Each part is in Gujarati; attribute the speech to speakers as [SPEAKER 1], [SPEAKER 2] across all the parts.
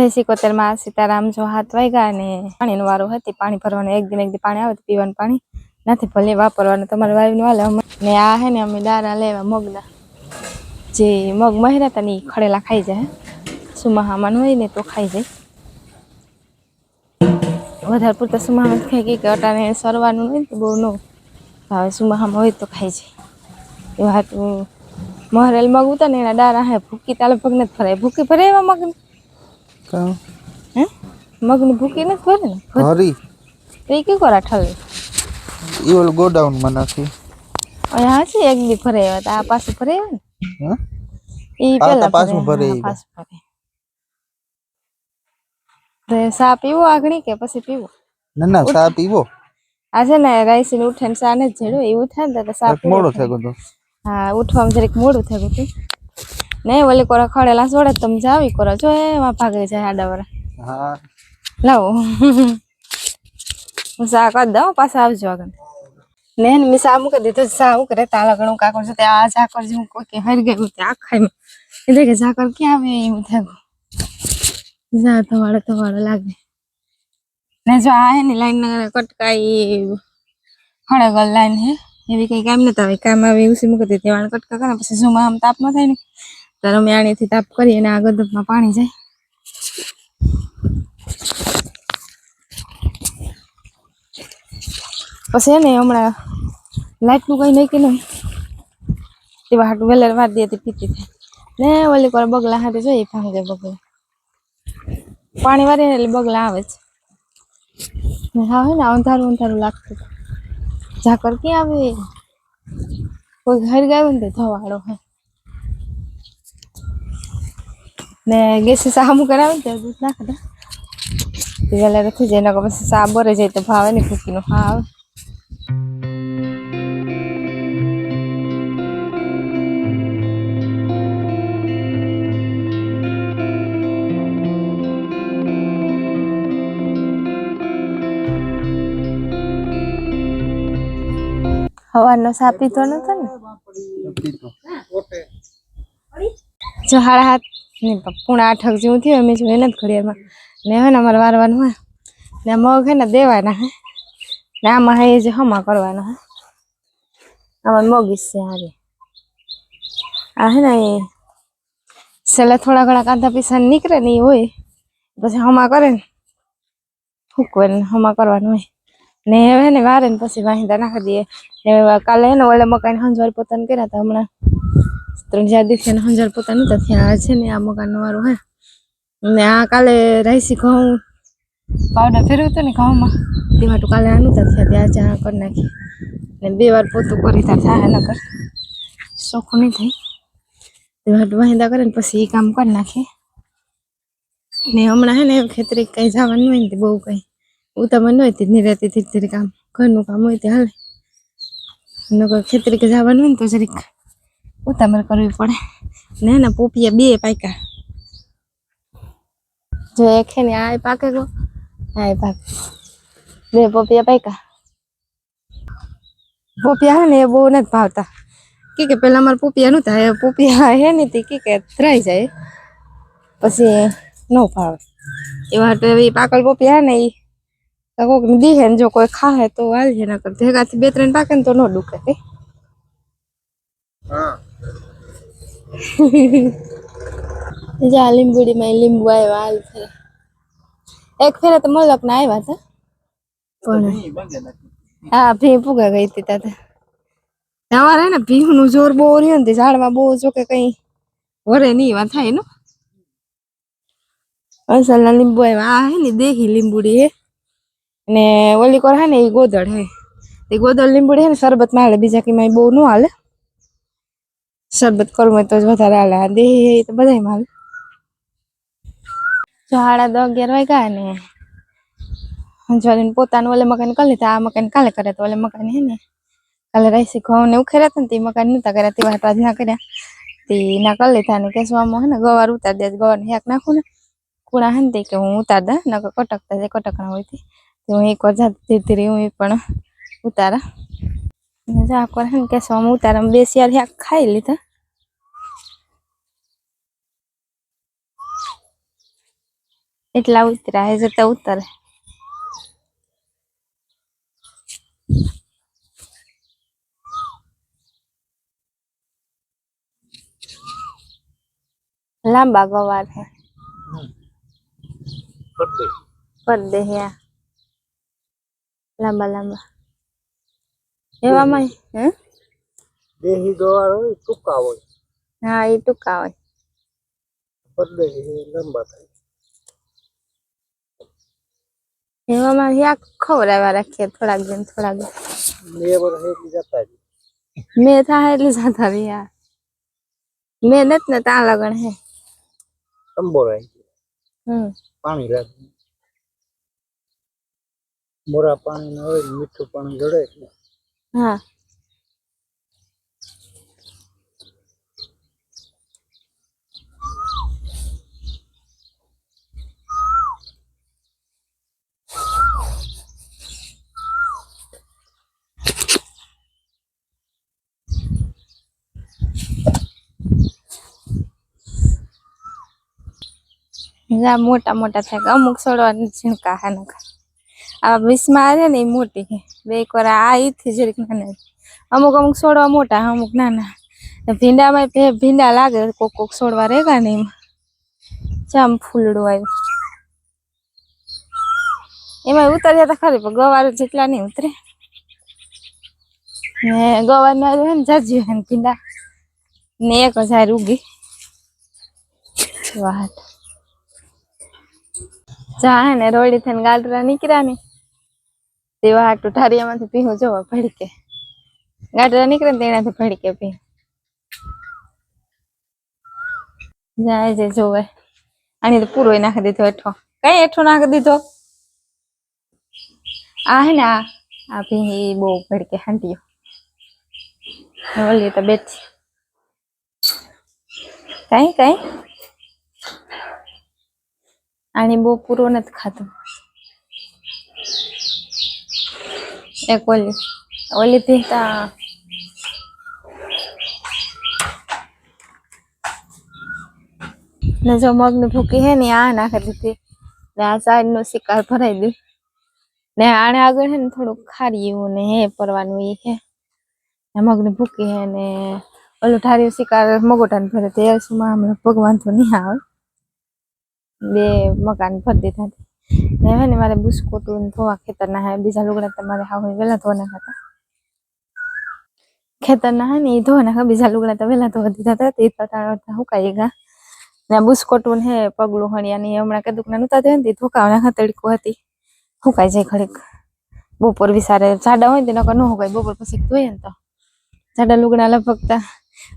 [SPEAKER 1] જય સિકોતેર માં સીતારામ જો 7 વાગ્યા ને પાણીનો વારો હતી પાણી ભરવાનું એક દી પાણી આવે પીવાનું પાણી નથી ભલે વાપરવાનું તમારે વાવીનું હાલે ને આ હે ને અમે દારા લેવા મગના જે મગ મહેરા હતા ને ખડેલા ખાઈ જાય સુમાહામાં હોય ને તો ખાઈ જાય વધારે પૂરતા સુમાહામાં ખાઈ કે અટાણે સરવાનું હોય ને તો બહુ ન ભાવે સુમાહામાં હોય તો ખાઈ જાય એ વાત મહરેલ મગ ઉતા ને એના દારા હે ભૂકી તાલે પગ નથી ભરાય ભૂકી ભરાય એવા મગ હે મગની ભૂકી નથી ભરે ને ભરી તો એ કઈ કરા ઠલે
[SPEAKER 2] એ ઓલ ગોડાઉન માં નાખી
[SPEAKER 1] અહીંયા છે એક દી ભરે આવ્યા આ પાછું ભરે ને
[SPEAKER 2] હે
[SPEAKER 1] ઈ પેલા
[SPEAKER 2] પાછું ભરે
[SPEAKER 1] પાછું ભરે સા પીવો આગણી કે પછી પીવો
[SPEAKER 2] ના સા પીવો
[SPEAKER 1] આજે ને રાઈસી ને ઉઠે ને સા ને જેડો એ ઉઠે ને તો સા
[SPEAKER 2] મોડો થઈ ગયો
[SPEAKER 1] હા ઉઠવામાં જરીક મોડું થઈ ગયું નહીં ઓલી કોરા ખડેલા છોડે તમે જાવી કરો જો એમાં ભાગે જાય આડાવરા
[SPEAKER 2] હા
[SPEAKER 1] લાવો હું સા કરી દઉં પાછા આવજો આગળ ને મેં સા મૂકી દીધું સા હું કરે તાલા ગણું કાકર છે ત્યાં આ ઝાકર જે હું કોઈ હરી ગયું ત્યાં આખામાં એટલે કે ઝાકર ક્યાં આવે એવું થયું જા થવાડો લાગે ને જો આ હે ને લાઈન કટકાઈ ખડેગલ લાઈન હે એવી કઈ કામ નતા આવે કામ આવે એવું મૂકી દીધી વાળ કટકા કરે પછી ઝુમા આમ તાપ ન થાય ને ત્યારે અમે આણીથી તાપ કરીએ અને આ ગદબમાં પાણી જાય પછી ને હમણાં લાઈટનું કઈ નહીં કે નહીં તેવા હાટું વેલર વાર દે પીતી થાય ને ઓલી પર બગલા હાથે જોઈએ ભાંગે બગલા પાણી વારીને એટલે બગલા આવે છે હા હે ને અંધારું લાગતું ઝાકર ક્યાં આવે કોઈ ઘર ગયું ને ધવાડો હે ને ગેસ સામું કરાવે ને ત્યાં દૂધ નાખતા વેલા રખી જાય ને પછી સા બરે જાય તો ભાવે ને ભૂકીનો હા આવે હવાનો સા પીતો નતો ને જો 7:30 ને 7:30 જેવું થયું અમે જોઈ ને ઘડિયાળમાં ને હવે ને અમારે વારવાનું હોય ને મગ હે ને દેવાના હે ને આમાં હે જે હમા કરવાના હે આમાં મગીશ છે હારે આ હે ને છેલ્લે થોડા ઘણા કાંદા પીસા નીકળે ને એ હોય પછી હમા કરે ને ફૂકવે ને હમા કરવાનું હોય ને હવે ને વારે ને પછી વાહિંદા નાખી દઈએ કાલે હે ને ઓલે મકાન હંજવાર પોતાને કર્યા હતા હમણાં 3-4 દિવસ ને હંજવાર પોતાનું હતા ત્યાં છે ને આ મકાન વાળું હે ને આ કાલે રાઈસી ઘઉં પાવડર ફેરવ્યું હતું ને ઘઉંમાં તે માટે કાલે આનું ત્યાં ત્યાં ચા કરી નાખી ને 2 વાર પોતું કરી થાય ન કર સોખું નહીં થઈ તે માટે વાહિંદા કરે ને પછી એ કામ કરી નાખે ને હમણાં હે ને ખેતરી કઈ જવાનું હોય ને બહુ કઈ ઉતામણ હોય તે નિરાતી ધીરે કામ ઘરનું કામ હોય તે હાલે નકર ખેતરી કે જવાનું હોય ને તો જરીક ઉતામણ કરવી પડે ને ને પોપિયા 2 પાક્યા જો એક હે ને આ પાકે ગો આ પાકે 2 પોપિયા પાક્યા પોપિયા હે ને એ બહુ નથી ભાવતા કે પેલા અમારે પોપિયા નહોતા એ પોપિયા હે ને તે કે ધરાઈ જાય પછી ન ભાવે એવા તો એ પાકલ પોપિયા હે ને એ કોક દીહે ને જો કોઈ ખાહે તો હાલજે ના કર ભેગાથી 2-3 પાકે ને તો ન દુખે કે જા લીંબુડીમાં લીંબુ આવ્યા હાલ ફેરે એક ફેરે તો મલક ના આવ્યા હતા પણ હા ભી પૂગા ગઈ હતી તાતે અમારે ને ભીનું જોર બહુ રહ્યું ને ઝાડમાં બહુ જો કે કઈ વરે નહીં એવા થાય ને અસલના લીંબુ આવ્યા આ હે ને દેહી લીંબુડી હે ને ઓલી કોર હે ને એ ગોદળ હે એ ગોદળ લીંબુડી હે ને શરબત માં હાલે બીજા કીમાં બહુ ન હાલે શરબત કરવું હોય તો જ વધારે હાલે દેહી તો બધાય હાલે જો 10:30-11 વાગ્યા ને હંજવારીને પોતાનું ઓલે મકાન કરી લીધા આ મકાન કાલે કરે તો ઓલે મકાન હે ને કાલે રાઈસી ઘઉં ને ઉખેર્યા હતા ને તે મકાન નતા કર્યા તે વાત આજ ના કર્યા તે ના કરી લીધા ને કેસવામાં હે ને ગવાર ઉતાર દે ગવાર ને હેક નાખું ને કુણા હે ને તે કે હું ઉતાર દે નકર કટકતા જાય કટકણા હોય તે હું એક વાર જાતી ધીરે હું પણ ઉતારા જા કર હે ને કેસવામાં ઉતારા 2 શિયાર હેક ખાઈ લીધા એટલા ઉતર્યા હે જતા ઉતરે લાંબા ગવાર હે પડદે હે લાંબા લાંબા એવામાં હે
[SPEAKER 2] દેહી ગવાર હોય ટૂંકા હોય
[SPEAKER 1] હા એ ટૂંકા હોય
[SPEAKER 2] પડદે લંબા થાય
[SPEAKER 1] એવામાં યા ખવડાવવા રાખીએ થોડાક દિન
[SPEAKER 2] બે વર્ષ એટલી જતા જ
[SPEAKER 1] મેં થાય એટલે જતા રહ્યા મેં નથી ને ત્યાં લગન હે
[SPEAKER 2] સંબોરાય પાણી રાખે મોરા પાણી ના હોય મીઠું પાણી જડે એટલે
[SPEAKER 1] હા મોટા મોટા થાય અમુક છોડવા ઝીણકા હે નખા આ વિસમાં આવે ને એ મોટી હે બે એક વાર આ ઈથી જરીક નાના અમુક અમુક છોડવા મોટા અમુક નાના ભીંડામાં ભીંડા લાગે કોક કોક છોડવા રેગા ને એમાં જામ ફૂલડું આવ્યું એમાં ઉતર્યા તો ખરી પણ ગવાર જેટલા નહીં ઉતરે ને ગવાર ના હે ને જાજુ હે ભીંડા ને 1000 ઉગી વાત જા હે ને રોડી થઈને ગાલરા નીકળ્યા ને તેવા હાટુ ઠારિયામાંથી પીવું જોવા ભડકે ગાલરા નીકળે ને તેનાથી ભડકે પી જાય જે જોવે આની તો પૂરો નાખી દીધો હેઠો કઈ હેઠો નાખી દીધો આ હે ને આ ભી બહુ ભડકે હાંટીયો ઓલી તો બેઠી કઈ કઈ આની બહુ પૂરો નથી ખાતું એક ઓલી પીતા ને જો મગની ભૂકી હે ને આ નાખી દીધી ને આ સાઈડ નો શિકાર ભરાઈ દઉં ને આને આગળ હે ને થોડુંક ખારી એવું ને હે પરવાનું એ હે મગની ભૂકી હે ને ઓલું ઠારિયું શિકાર મગોટાને ભરે તે સુમાં હમણાં ભગવાન તો નહીં આવે બે મકાન ભરી દીધા ને હે ને મારે બુસ્કોટું ધોવા ખેતરના હે બીજા લુગડા તમારે હાવ વેલા ધોવા નાખતા ખેતરના હે ને એ ધોવા નાખા બીજા લુગડા તો વેલા ધોવા દીધા હતા તે તો હુકાઈ ગયા ને બુસ્કોટું હે પગલું હણિયા ને હમણાં કદુક ના નતા થયા ને ધોકાવા નાખા તડકો હતી હુકાઈ જાય ઘડીક બપોર વિસારે જાડા હોય ને નકર ન હુકાય બપોર પછી ધોઈએ ને તો જાડા લુગડા લપકતા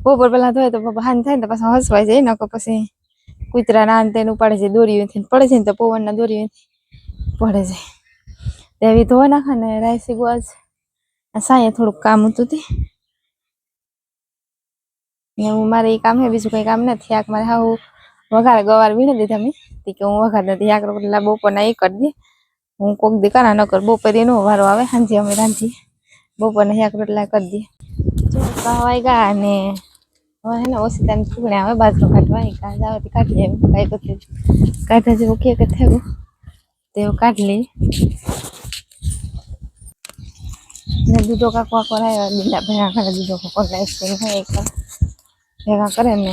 [SPEAKER 1] બપોર પેલા ધોય તો હાન થાય ને તો પાછા હસવાઈ જાય નકર પછી કૂતરા ના તેને ઉપાડે છે દોરીઓથી પડે છે ને તો પવનના દોરીઓથી પડે જાય તેવી ધોવા નાખા ને રાઈસી ગોળ સાંયે થોડુંક કામ હતું તે ને હું મારે એ કામ હે બીજું કઈ કામ નથી આક મારે હા વઘારે ગવાર વીણી દીધા મેં કે હું વઘાર નથી આક રોટલા બપોરના એ કરી દે હું કોક દી કરા ન કર બપોરે નો વારો આવે સાંજે અમે રાંધીએ બપોરના એક રોટલા કરી દઈએ વાઈ ગયા ને હવે હે ને ઓસિતાને ફૂગણે આવે બાજરો કાઢવા એ કાઢ આવે કાઢી એમ કાંઈ કરતી કાઢા જેવું કે થયું તેવું કાઢી લઈ ને દૂધો કાકો કરાયો બીજા ભેગા કરે દૂધો કાકો આઈસ્ક્રીમ હોય એક ભેગા કરે ને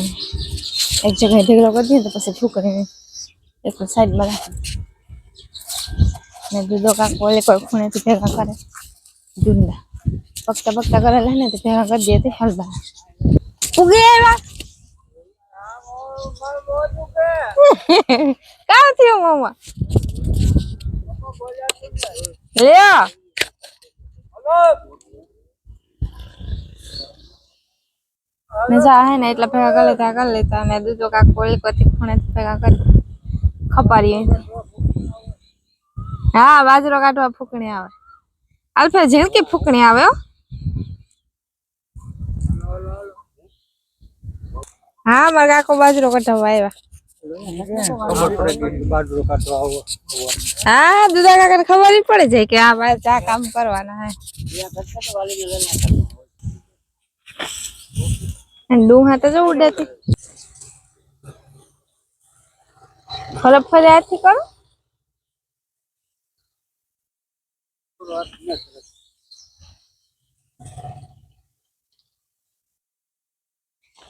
[SPEAKER 1] એક જગ્યાએ ઢેગલો કરી દઈએ તો પછી ફૂકરીને એક સાઈડમાં રાખે ને દૂધો કાકો ઓલે કોઈ ખૂણેથી ભેગા કરે ડુંડા પકતા પકતા કરેલા ને તો ભેગા કરી દઈએ તે હલવા ઉગે આવ્યા કામ થયું મામા લ્યો ને જા હે ને એટલા ભેગા કરી લેતા અને દૂધો કાક કોળી કોથી ખૂણે ભેગા કરી ખપારી હા બાજરો કાઢવા ફૂકણી આવે અલ્ફા ઝીણકી ફૂકણી આવે હા મારા કાકો બાજરો કાઢવા આવ્યા હા દૂધા કાકાને ખબર જ પડે જાય કે આ ચા કામ કરવાના હે ડુંહા તો જો ઉડેતી ફરક ફરે આથી કરો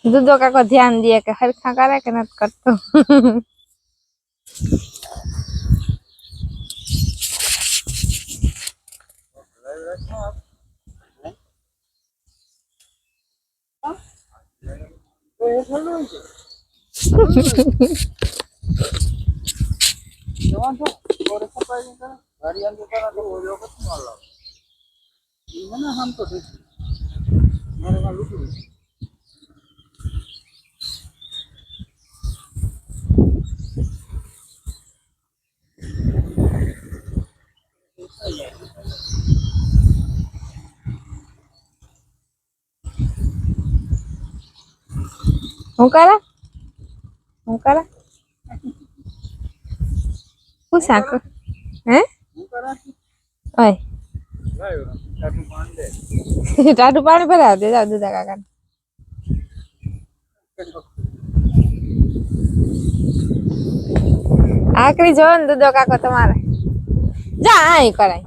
[SPEAKER 1] दूधो काको ध्यान दिए के हरखा करे के नत करतो હું કરે હું સાક હે ઓય ટાટુ પાણી ભરાવ દે જાવ દૂધા કાકા આકરી જો ને દૂધો કાકો તમારે જા આય કરાય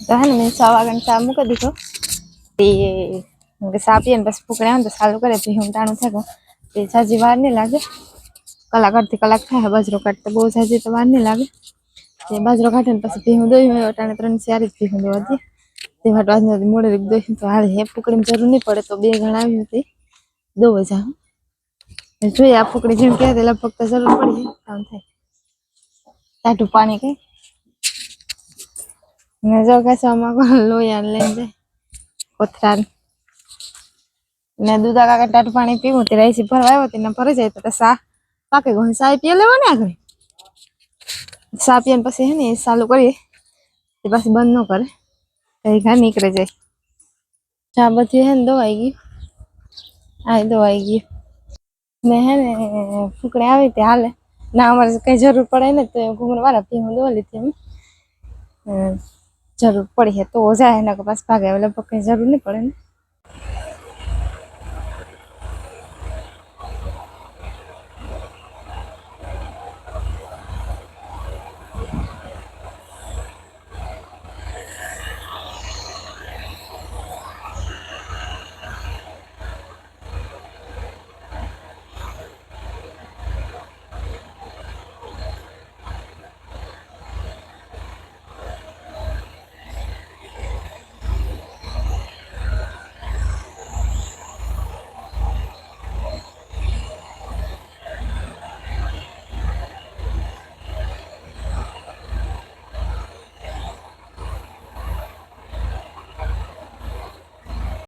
[SPEAKER 1] તો હે ને મેં 6 વાગ્યાનો ચા મૂકી દીધો તે ચા પીએ ને પછી ફૂકડે આવે ને તો ચાલુ કરે પછી હું ટાણું થાય તે સાજી વાર નહીં લાગે કલાક અડધી કલાક થાય બાજરો કાઢતે બહુ સાજી તો વાર નહીં લાગે તે બાજરો કાઢે ને પછી ભીહું દોઈ હોય અટાણે 3-4 જ ભીહું દોવા દે તે માટે આજનો મોડે દોઈ તો હાલ હે ફૂકડીની જરૂર નહીં પડે તો 2 ગણા આવી હતી દોવા જાઉં જોઈએ આ ફૂકડી જેમ કહે લગભગ તો જરૂર પડી કામ થાય ટાટું પાણી કઈ ને જો કસામાં લોયા લઈને જાય કોથરા ને દૂધા કાકા ટાટું પાણી પીવું તે રાઈસી ભરવા આવ્યો તેને ભરી જાય તો સા પાકે ગઈ સા પીએ લેવા ને આગળ સા પીને પછી હે ને ચાલુ કરીએ તે પાછી બંધ ન કરે કઈ ઘા નીકળે જાય ચા બધી હે ને દવાઈ ગઈ આ દવાઈ ગઈ ને હે ને ફૂકડે આવી તે હાલે ના અમારે કઈ જરૂર પડે ને તો ઘૂમર વાળા પીવું દવા લીધી જરૂર પડી હે તો જાય ને પાછ ભાગે લગભગ કઈ જરૂર નહીં પડે ને